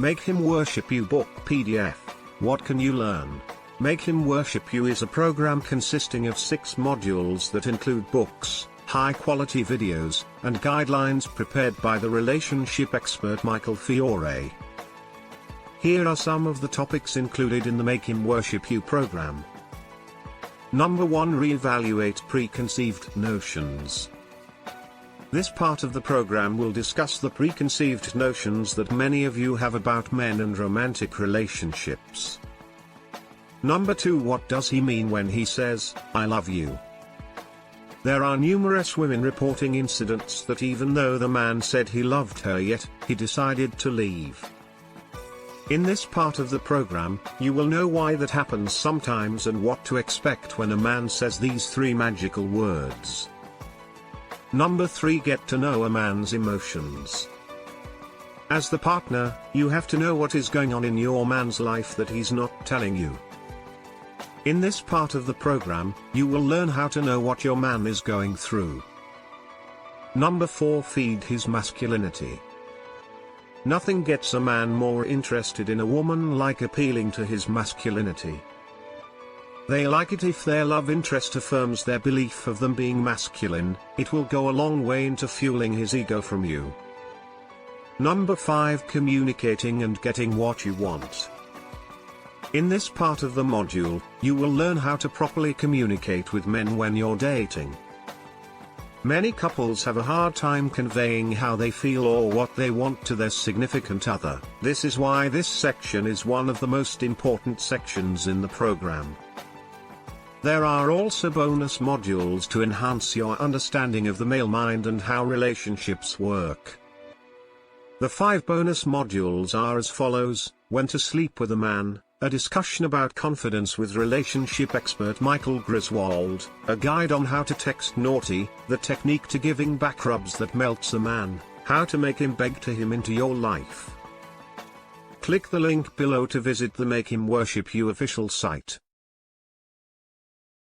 Make Him Worship You book PDF. What can you learn? Make Him Worship You is a program consisting of 6 modules that include books, high-quality videos, and guidelines prepared by the relationship expert Michael Fiore. Here are some of the topics included in the Make Him Worship You program. Number 1. Reevaluate preconceived notions. This part of the program will discuss the preconceived notions that many of you have about men and romantic relationships. Number 2. What does he mean when he says, "I love you"? There are numerous women reporting incidents that even though the man said he loved her, yet he decided to leave. In this part of the program, you will know why that happens sometimes and what to expect when a man says these 3 magical words. Number 3. Get to know a man's emotions. As the partner, you have to know what is going on in your man's life that he's not telling you. In this part of the program, you will learn how to know what your man is going through. Number 4. Feed his masculinity. Nothing gets a man more interested in a woman like appealing to his masculinity. They like it if their love interest affirms their belief of them being masculine. It will go a long way into fueling his ego from you. Number 5. Communicating and getting what you want. In this part of the module, you will learn how to properly communicate with men when you're dating. Many couples have a hard time conveying how they feel or what they want to their significant other. This is why this section is one of the most important sections in the program. There are also bonus modules to enhance your understanding of the male mind and how relationships work. The 5 bonus modules are as follows: When to Sleep with a Man, a discussion about confidence with relationship expert Michael Griswold, a guide on how to text naughty, the technique to giving back rubs that melts a man, how to make him beg to him into your life. Click the link below to visit the Make Him Worship You official site.